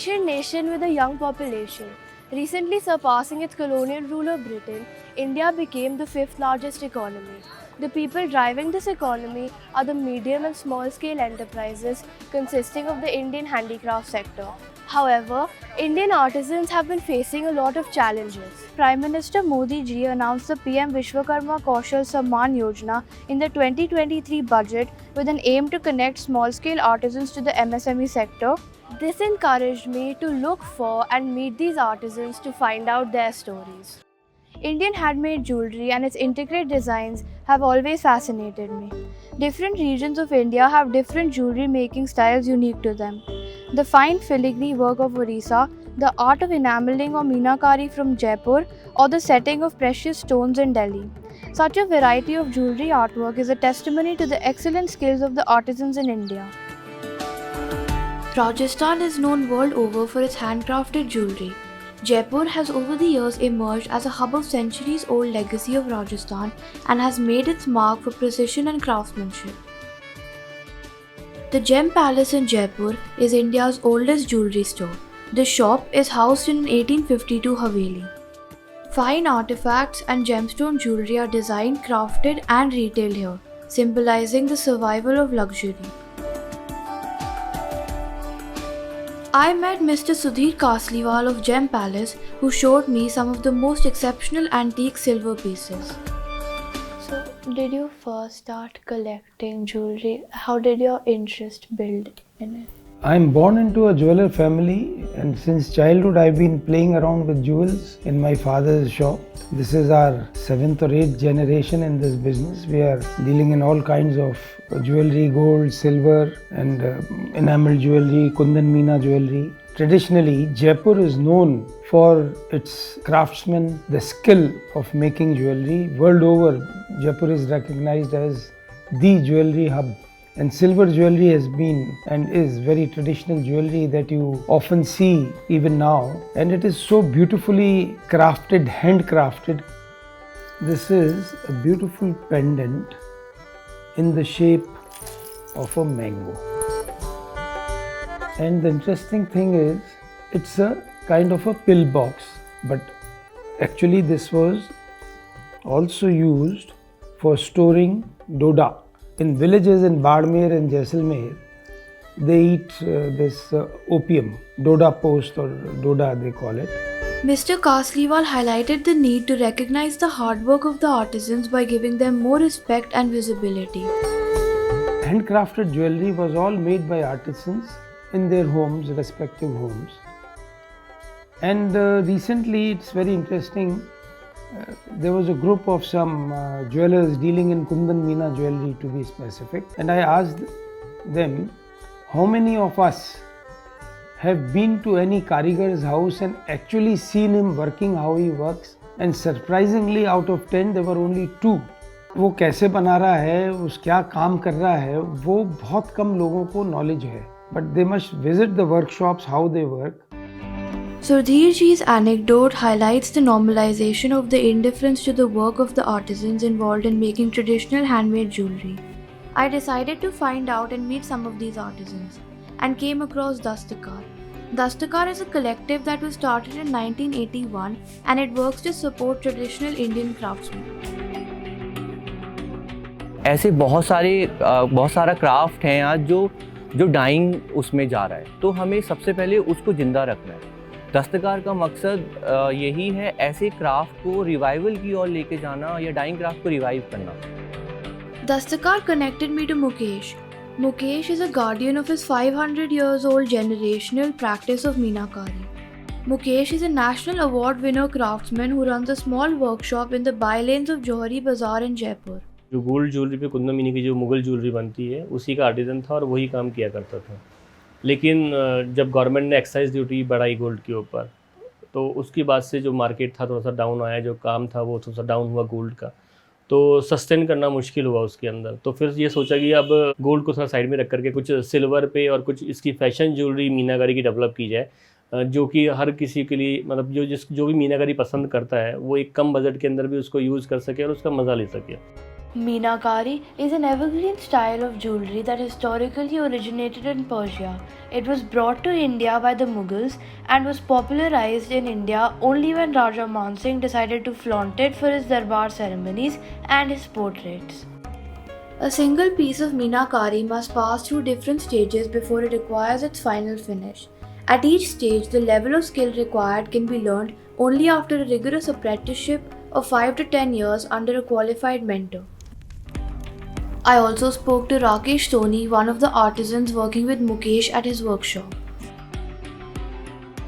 ancient nation with a young population. Recently surpassing its colonial ruler Britain, India became the fifth largest economy. The people driving this economy are the medium and small scale enterprises consisting of the Indian handicraft sector. However, Indian artisans have been facing a lot of challenges. Prime Minister Modi ji announced the PM Vishwakarma Kaushal Samman Yojana in the 2023 budget with an aim to connect small scale artisans to the MSME sector. This encouraged me to look for and meet these artisans to find out their stories. Indian handmade jewelry and its intricate designs have always fascinated me. Different regions of India have different jewelry making styles unique to them. The fine filigree work of Orissa, the art of enameling or meenakari from Jaipur, or the setting of precious stones in Delhi. Such a variety of jewelry artwork is a testimony to the excellent skills of the artisans in India. Rajasthan is known world over for its handcrafted jewelry. Jaipur has over the years emerged as a hub of centuries-old legacy of Rajasthan and has made its mark for precision and craftsmanship. The Gem Palace in Jaipur is India's oldest jewelry store. The shop is housed in an 1852 Haveli. Fine artifacts and gemstone jewelry are designed, crafted and retailed here, symbolizing the survival of luxury. I met Mr. Sudhir Kasliwal of Gem Palace, who showed me some of the most exceptional antique silver pieces. So, did you first start collecting jewelry? How did your interest build in it? I'm born into a jeweler family, and since childhood I've been playing around with jewels in my father's shop. This is our 7th or 8th generation in this business. We are dealing in all kinds of jewelry, gold, silver and enamel jewelry, Kundan Meena jewelry. Traditionally, Jaipur is known for its craftsmen, the skill of making jewelry. World over, Jaipur is recognized as the jewelry hub. And silver jewelry has been and is very traditional jewelry that you often see even now. And it is so beautifully crafted, handcrafted. This is a beautiful pendant in the shape of a mango. And the interesting thing is, it's a kind of a pill box. But actually this was also used for storing doda. In villages in Badmer and Jaisalmer, they eat this opium, doda post or doda they call it. Mr. Kasliwal highlighted the need to recognize the hard work of the artisans by giving them more respect and visibility. Handcrafted jewelry was all made by artisans in their homes, respective homes. And recently, it's very interesting, there was a group of some jewelers dealing in Kundan Meena jewelry to be specific, and I asked them, how many of us have been to any karigar's house and actually seen him working how he works? And surprisingly, out of 10 there were only 2. वो कैसे बना रहा है, उस क्या काम कर रहा है, वो बहुत कम लोगों को knowledge है. But they must visit the workshops, how they work. Sudhir ji's anecdote highlights the normalization of the indifference to the work of the artisans involved in making traditional handmade jewelry. I decided to find out and meet some of these artisans and came across Dastakar. Dastakar is a collective that was started in 1981 and it works to support traditional Indian craftsmen. ऐसे बहुत सारा craft हैं आज जो dying उसमें जा रहा है, तो हमें सबसे पहले उसको जिंदा रखना है। दस्तकार का मकसद यही है, ऐसे क्राफ्ट को रिवाइवल की ओर लेके जाना या डाइंग क्राफ्ट को रिवाइव करना। Dastakar connected me to Mukesh. Mukesh is a guardian of his 500 years old generational practice of Meenakari. Mukesh is a national award winner craftsman who runs a small workshop in the bylanes of Johari Bazaar in Jaipur. जो gold jewellery पे कुंदन मीनी की जो Mughal jewellery बनती है, उसी का artesian था और वही काम किया करता था। लेकिन जब गवर्नमेंट ने एक्साइज ड्यूटी बढ़ाई गोल्ड के ऊपर, तो उसके बाद से जो मार्केट था थोड़ा सा डाउन आया, जो काम था वो थोड़ा सा डाउन हुआ गोल्ड का, तो सस्टेन करना मुश्किल हुआ उसके अंदर। तो फिर ये सोचा कि अब गोल्ड को थोड़ा साइड में रख करके कुछ सिल्वर पे और कुछ इसकी फैशन ज्वेलरी मीनाकारी की डेवलप की जाए, जो कि हर किसी के लिए, मतलब जो भी मीनाकारी पसंद करता है वो एक कम बजट के अंदर भी उसको यूज़ कर सके और उसका मज़ा ले सके। Meenakari is an evergreen style of jewelry that historically originated in Persia. It was brought to India by the Mughals and was popularized in India only when Raja Man Singh decided to flaunt it for his darbar ceremonies and his portraits. A single piece of Meenakari must pass through different stages before it acquires its final finish. At each stage, the level of skill required can be learned only after a rigorous apprenticeship of 5 to 10 years under a qualified mentor. I also spoke to Rakesh Soni, one of the artisans working with Mukesh at his workshop.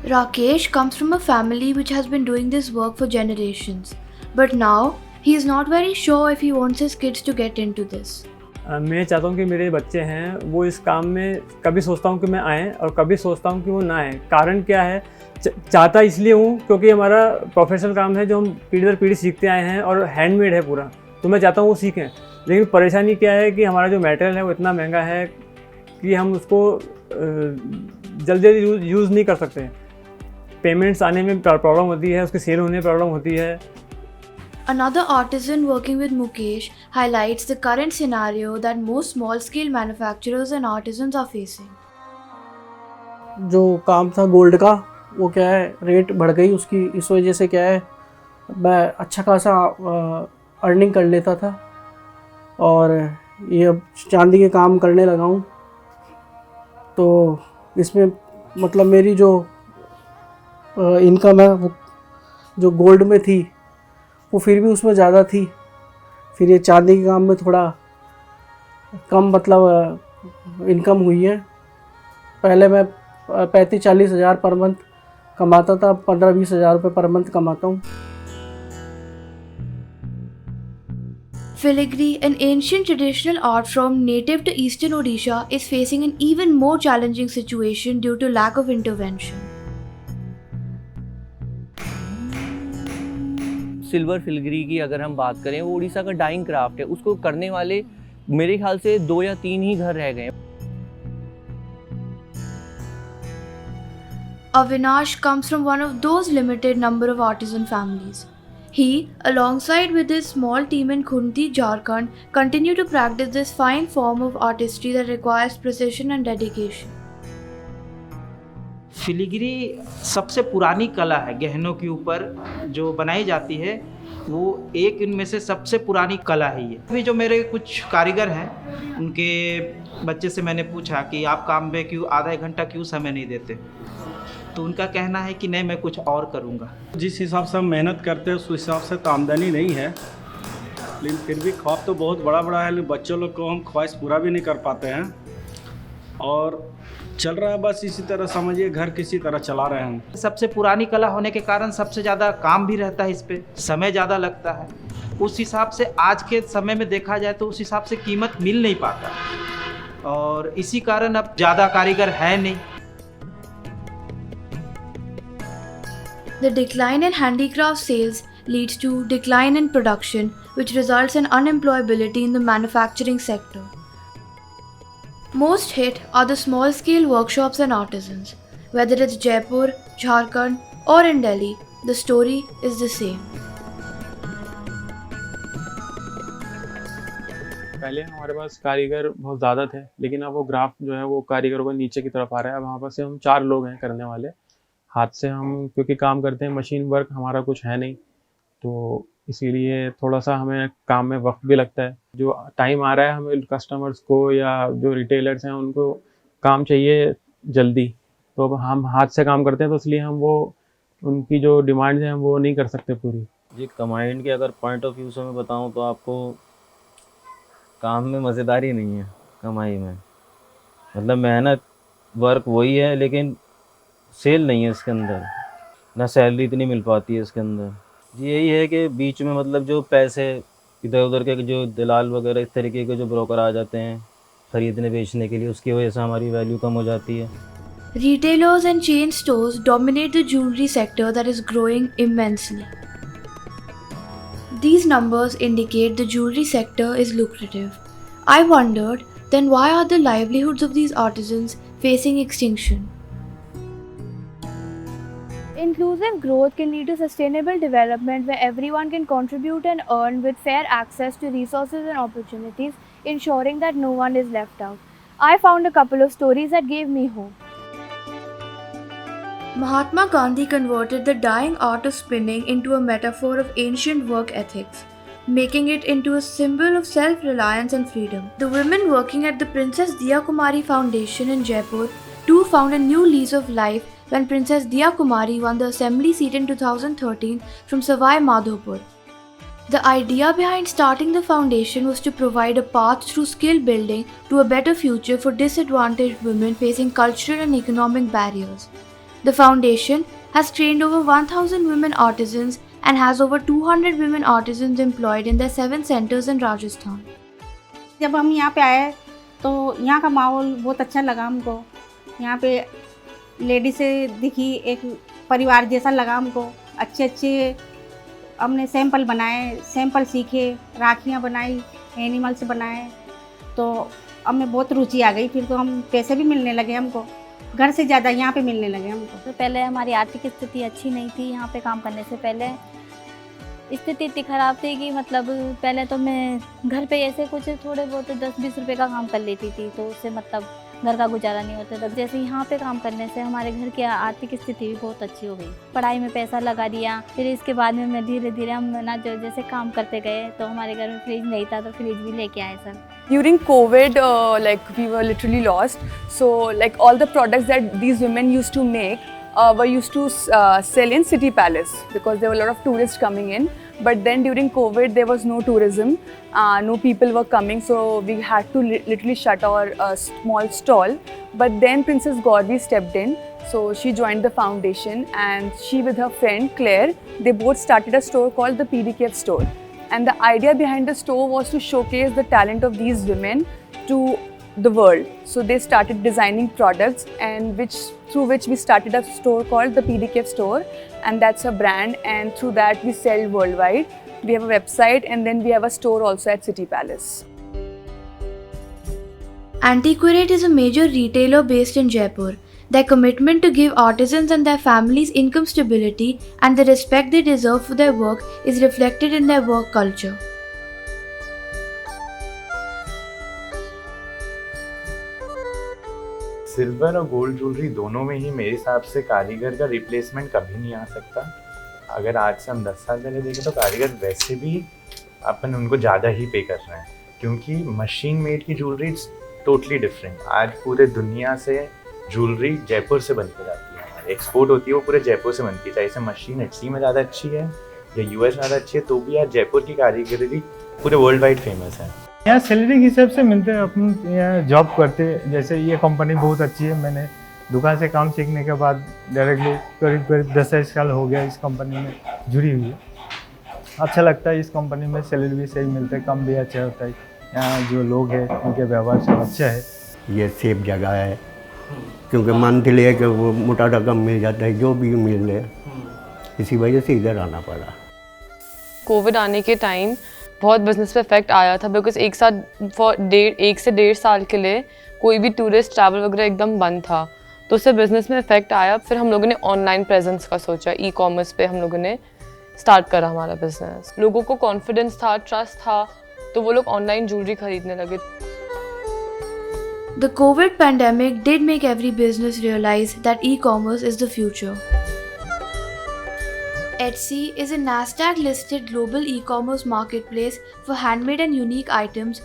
Rakesh comes from a family which has been doing this work for generations, but now he is not very sure if he wants his kids to get into this. मैं चाहता हूँ कि मेरे बच्चे हैं वो इस काम में, कभी सोचता हूँ कि मैं आएँ और कभी सोचता हूँ कि वो ना आएँ। कारण क्या है, चाहता इसलिए हूँ क्योंकि हमारा प्रोफेशनल काम है जो हम पीढ़ी दर पीढ़ी सीखते आए हैं और हैंडमेड है पूरा, तो मैं चाहता हूँ वो सीखें। लेकिन परेशानी क्या है कि हमारा जो मटेरियल है वो इतना महंगा है कि हम उसको जल्दी जल्दी यूज़ नहीं कर सकते। पेमेंट्स आने में प्रॉब्लम होती है, उसके सेल होने में प्रॉब्लम होती है। Another artisan working with Mukesh highlights the current scenario that most small-scale manufacturers and artisans are facing. जो काम था गोल्ड का वो क्या है रेट बढ़ गई उसकी, इस वजह से क्या है मैं अच्छा खासा अर्निंग कर लेता था और ये अब चांदी के काम करने लगा हूँ, तो इसमें मतलब मेरी जो इनकम है वो जो गोल्ड में थी वो फिर भी उसमें ज़्यादा थी। फिर ये चांदी के काम में थोड़ा कम मतलब इनकम हुई है। पहले मैं 35-40 हज़ार पर मंथ कमाता था, 15-20 हज़ार रुपये पर मंथ कमाता हूँ। Filigree, an ancient traditional art form native to eastern Odisha, is facing an even more challenging situation due to lack of intervention. Silver filigree की अगर हम बात करें, वो उड़ीसा का डाइंग क्राफ्ट है, उसको करने वाले मेरे ख्याल से 2 या 3 ही घर रह गए। Avinash comes from one of those limited number of artisan families. He, alongside with his small team in Khunti, Jharkhand, continue to practice this fine form of artistry that requires precision and dedication. Filigree सबसे पुरानी कला है, गहनों के ऊपर जो बनाई जाती है वो एक इनमें से सबसे पुरानी कला है ये। अभी जो मेरे कुछ कारीगर हैं उनके बच्चे से मैंने पूछा कि आप काम में क्यों आधा एक घंटा क्यों समय नहीं देते, तो उनका कहना है कि नहीं मैं कुछ और करूँगा। जिस हिसाब से हम मेहनत करते हैं उस हिसाब से तो आमदनी नहीं है, लेकिन फिर भी ख्वाब तो बहुत बड़ा बड़ा है, लेकिन बच्चों लोग को हम ख्वाहिश पूरा भी नहीं कर पाते हैं और चल रहा है बस इसी तरह, समझिए घर किसी तरह चला रहे हैं। सबसे पुरानी कला होने के कारण सबसे ज़्यादा काम भी रहता है, इस पर समय ज़्यादा लगता है। उस हिसाब से आज के समय में देखा जाए तो उस हिसाब से कीमत मिल नहीं पाता और इसी कारण अब ज़्यादा कारीगर है नहीं। The decline in handicraft sales leads to decline in production, which results in unemployability in the manufacturing sector. Most hit are the small-scale workshops and artisans. Whether it's Jaipur, Jharkhand or in Delhi, the story is the same. पहले हमारे पास कारीगर बहुत ज़्यादा थे, लेकिन अब वो graph जो है वो कारीगरों को नीचे की तरफ आ रहा है। अब वहाँ पर से हम 4 लोग हैं करने वाले। हाथ से हम क्योंकि काम करते हैं, मशीन वर्क हमारा कुछ है नहीं, तो इसीलिए थोड़ा सा हमें काम में वक्त भी लगता है। जो टाइम आ रहा है हमें कस्टमर्स को या जो रिटेलर्स हैं उनको काम चाहिए जल्दी, तो अब हम हाथ से काम करते हैं तो इसलिए हम वो उनकी जो डिमांड्स हैं वो नहीं कर सकते पूरी। जी, कमाई के अगर पॉइंट ऑफ व्यू से मैं बताऊं तो आपको काम में मज़ेदारी नहीं है। कमाई में मतलब मेहनत वर्क वही है, लेकिन सेल नहीं है इसके अंदर, ना सैलरी इतनी मिल पाती है इसके अंदर। जी, यही है कि बीच में मतलब जो पैसे इधर उधर के जो दलाल वगैरह इस तरीके के जो ब्रोकर आ जाते हैं ख़रीदने बेचने के लिए, उसकी वजह से हमारी वैल्यू कम हो जाती है। Retailers and chain stores dominate the jewelry sector that is growing immensely. These numbers indicate the jewelry sector is lucrative. I wondered, then why are the livelihoods of these artisans facing extinction? Inclusive growth can lead to sustainable development where everyone can contribute and earn with fair access to resources and opportunities, ensuring that no one is left out. I found a couple of stories that gave me hope. Mahatma Gandhi converted the dying art of spinning into a metaphor of ancient work ethics, making it into a symbol of self-reliance and freedom. The women working at the Princess Diya Kumari Foundation in Jaipur too found a new lease of life when Princess Diya Kumari won the assembly seat in 2013 from Savai Madhopur. The idea behind starting the foundation was to provide a path through skill building to a better future for disadvantaged women facing cultural and economic barriers. The foundation has trained over 1,000 women artisans and has over 200 women artisans employed in their 7 centers in Rajasthan. जब हम यहाँ पे आए तो यहाँ का माहौल बहुत अच्छा लगा हमको। यहाँ पे लेडीज़ें दिखी, एक परिवार जैसा लगा हमको। अच्छे अच्छे हमने सैंपल बनाए, सैंपल सीखे, राखियाँ बनाई, एनिमल्स बनाए, तो हमें बहुत रुचि आ गई। फिर तो हम पैसे भी मिलने लगे हमको, घर से ज़्यादा यहाँ पे मिलने लगे हमको। तो पहले हमारी आर्थिक स्थिति अच्छी नहीं थी। यहाँ पे काम करने से पहले स्थिति इतनी ख़राब थी कि मतलब पहले तो मैं घर पे ऐसे कुछ थोड़े बहुत 10-20 रुपए का काम कर लेती थी, तो उससे मतलब घर का गुजारा नहीं होता था। जैसे यहाँ पे काम करने से हमारे घर की आर्थिक स्थिति भी बहुत अच्छी हो गई। पढ़ाई में पैसा लगा दिया, फिर इसके बाद में मैं धीरे धीरे हम ना जो जैसे काम करते गए, तो हमारे घर में फ्रिज नहीं था तो फ्रिज भी लेके आए sir. During COVID, we were literally lost. So like all the products that these women used to make were used to sell in City Palace because there were a lot of tourists coming in. But then during COVID, there was no tourism, no people were coming, so we had to literally shut our small stall. But then Princess Gauri stepped in. So she joined the foundation, and she with her friend Claire, they both started a store called the PDKF store. And the idea behind the store was to showcase the talent of these women to the world. So they started designing products, and through which we started a store called the PDKF store, and that's a brand, and through that we sell worldwide. We have a website, and then we have a store also at City Palace. Antiquariate is a major retailer based in Jaipur. Their commitment to give artisans and their families income stability and the respect they deserve for their work is reflected in their work culture. Silver और gold jewellery दोनों में ही मेरे हिसाब से कारीगर का replacement कभी नहीं आ सकता। अगर आज से हम 10 साल पहले देखें तो कारीगर वैसे भी अपन उनको ज़्यादा ही पे कर रहे हैं, क्योंकि मशीन मेड की ज्वेलरी टोटली डिफरेंट। आज पूरे दुनिया से ज्वेलरी जयपुर से बन के जाती है, हमारी एक्सपोर्ट होती है, वो पूरे जयपुर से बनती है। चाहे से मशीन इटली में ज़्यादा अच्छी है या यूएस ज़्यादा अच्छी है, तो भी यार जयपुर की कारीगरी पूरे वर्ल्ड वाइड फेमस है। यहाँ सैलरी के हिसाब से मिलते हैं। अपन यहाँ जॉब करते, जैसे ये कंपनी बहुत अच्छी है। मैंने दुकान से काम सीखने के बाद डायरेक्टली करीब 10 साल हो गया इस कंपनी में जुड़ी हुई है। अच्छा लगता है इस कंपनी में, सैलरी भी सही मिलता है, कम भी अच्छा होता है। यहाँ जो लोग हैं उनके व्यवहार सब अच्छा है। ये सेफ जगह है, क्योंकि मंथली है कि वो मोटा रकम मिल जाता है, जो भी मिल रहे, इसी वजह से इधर आना पड़ा। कोविड आने के टाइम बहुत बिजनेस पे इफेक्ट आया था, बिकॉज एक से 1.5 साल के लिए कोई भी टूरिस्ट ट्रैवल वगैरह एकदम बंद था, तो उससे बिजनेस में इफेक्ट आया। फिर हम लोगों ने ऑनलाइन प्रेजेंस का सोचा, ई-कॉमर्स पे हम लोगों ने स्टार्ट करा हमारा बिजनेस। लोगों को कॉन्फिडेंस था, ट्रस्ट था, तो वो लोग ऑनलाइन ज्वेलरी खरीदने लगे। The COVID pandemic did make every business realize that e-commerce is the future. Etsy is a Nasdaq-listed global e-commerce marketplace for handmade and unique items.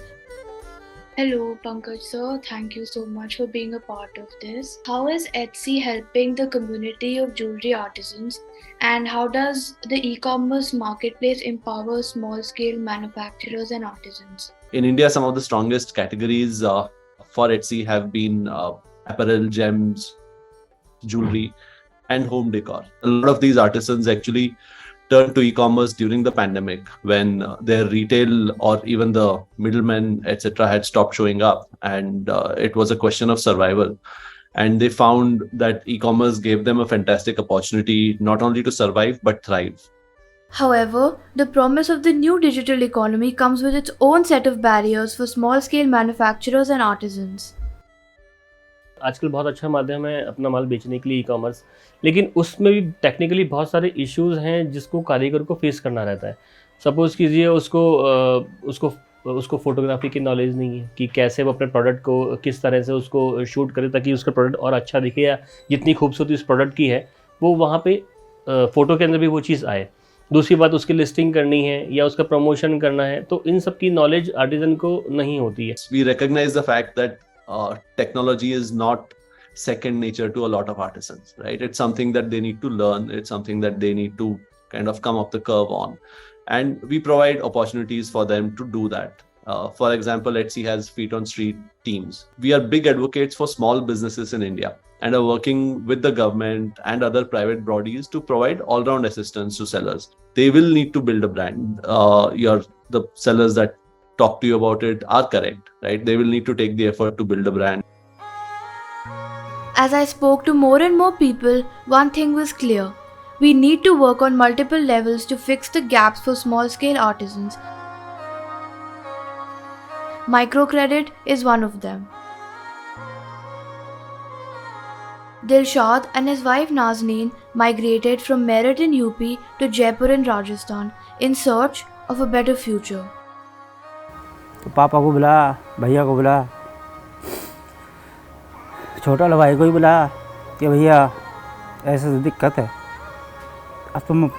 Hello, Pankaj sir. Thank you so much for being a part of this. How is Etsy helping the community of jewelry artisans, and how does the e-commerce marketplace empower small-scale manufacturers and artisans? In India, some of the strongest categories for Etsy have been apparel, gems, jewelry, and home decor. A lot of these artisans actually turned to e-commerce during the pandemic, when their retail or even the middlemen, etc., had stopped showing up, and it was a question of survival. And they found that e-commerce gave them a fantastic opportunity not only to survive but thrive. However, the promise of the new digital economy comes with its own set of barriers for small-scale manufacturers and artisans. आजकल बहुत अच्छा माध्यम है अपना माल बेचने के लिए e-commerce, लेकिन उसमें भी टेक्निकली बहुत सारे इश्यूज़ हैं जिसको कारीगर को फेस करना रहता है। सपोज़ कीजिए उसको फ़ोटोग्राफी की नॉलेज नहीं है कि कैसे वो अपने प्रोडक्ट को किस तरह से उसको शूट करे ताकि उसका प्रोडक्ट और अच्छा दिखे, या जितनी खूबसूरती उस प्रोडक्ट की है वो वहाँ पे फ़ोटो के अंदर भी वो चीज़ आए। दूसरी बात, उसकी लिस्टिंग करनी है या उसका प्रमोशन करना है, तो इन सब की नॉलेज आर्टिजन को नहीं होती है। We recognize the fact that technology is not second nature to a lot of artisans, right? It's something that they need to learn. It's something that they need to kind of come up the curve on. And we provide opportunities for them to do that. For example, Etsy has feet on street teams. We are big advocates for small businesses in India and are working with the government and other private bodies to provide all-round assistance to sellers. They will need to build a brand. The sellers that talk to you about it are correct, right? They will need to take the effort to build a brand. As I spoke to more and more people, one thing was clear. We need to work on multiple levels to fix the gaps for small-scale artisans. Microcredit is one of them. Dilshad and his wife Nazneen migrated from Meerut in UP to Jaipur in Rajasthan in search of a better future. तो पापा को बुला, भैया को बुला, छोटा वाला भाई को ही बुला कि भैया ऐसे दिक्कत है, अब तुम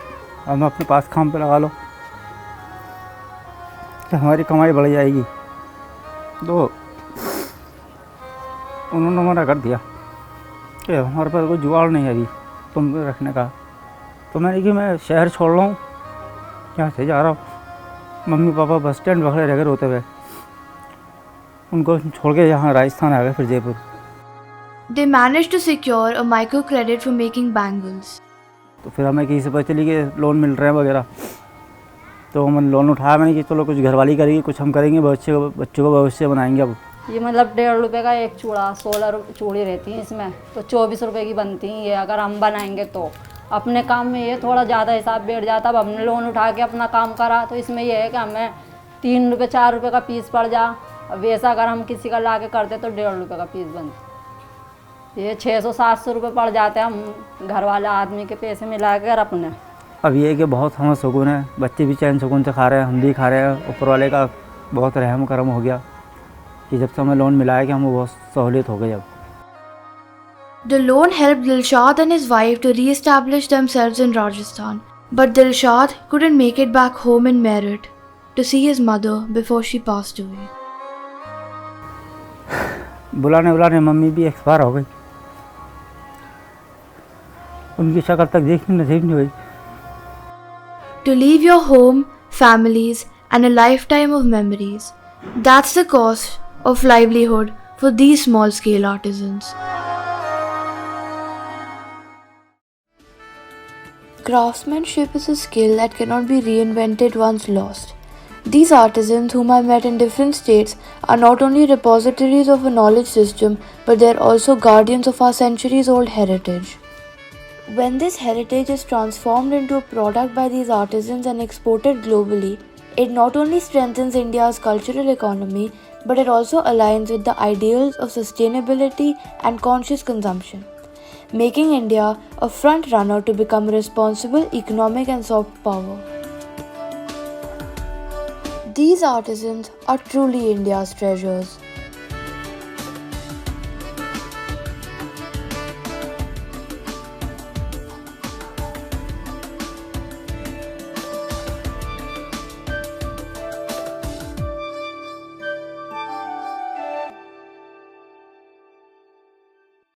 हम अपने पास काम पे लगा लो तो हमारी कमाई बढ़ जाएगी। तो उन्होंने मना कर दिया कि हमारे पास कोई जुगाड़ नहीं है अभी तुम रखने का। तो मैंने कि मैं शहर छोड़ रहा हूँ, यहाँ से जा रहा हूँ। मम्मी पापा बस स्टैंड पकड़े रह गए रोते हुए, उनको छोड़ के यहाँ राजस्थान आ गए, फिर Jaipur. They managed to secure a microcredit for making bangles. तो फिर हमें किसी से पता चली कि लोन मिल रहे हैं वगैरह, तो हमने लोन उठाया। मैंने कि चलो कुछ घरवाली करेगी, कुछ हम करेंगे, बच्चों को भविष्य बनाएंगे। अब ये मतलब 1.5 रुपये का एक चूड़ा, 16 चूड़ी रहती हैं इसमें, तो 24 रुपये की बनती हैं ये। अगर हम बनाएंगे तो अपने काम में ये थोड़ा ज़्यादा हिसाब बैठ जाता। अब हमने लोन उठा के अपना काम करा तो इसमें यह है कि हमें 3 रुपये 4 रुपये का पीस पड़ जा। अब वैसा अगर हम किसी का ला के करते तो 1.5 रुपये का पीस बनता। ये 600-700 रुपये पड़ जाते हैं हम घर वाले आदमी के पैसे मिला कर अपने। अब ये है कि बहुत हमें सुकून है, बच्चे भी चैन सुकून से खा रहे हैं, हम भी खा रहे हैं। ऊपर वाले का बहुत रहम करम हो गया कि जब से हमें लोन मिला है कि हमें बहुत सहूलियत हो गई। अब The loan helped Dilshad and his wife to re-establish themselves in Rajasthan, but Dilshad couldn't make it back home in Meerut to see his mother before she passed away. बुलाने मम्मी भी एक्सपायर हो गई, उनकी शक्ल तक देखने नसीब नहीं हुई। To leave your home, families, and a lifetime of memories. That's the cost of livelihood for these small-scale artisans. Craftsmanship is a skill that cannot be reinvented once lost. These artisans, whom I met in different states, are not only repositories of a knowledge system, but they are also guardians of our centuries-old heritage. When this heritage is transformed into a product by these artisans and exported globally, it not only strengthens India's cultural economy, but it also aligns with the ideals of sustainability and conscious consumption, making India a front runner to become a responsible economic and soft power. These artisans are truly India's treasures.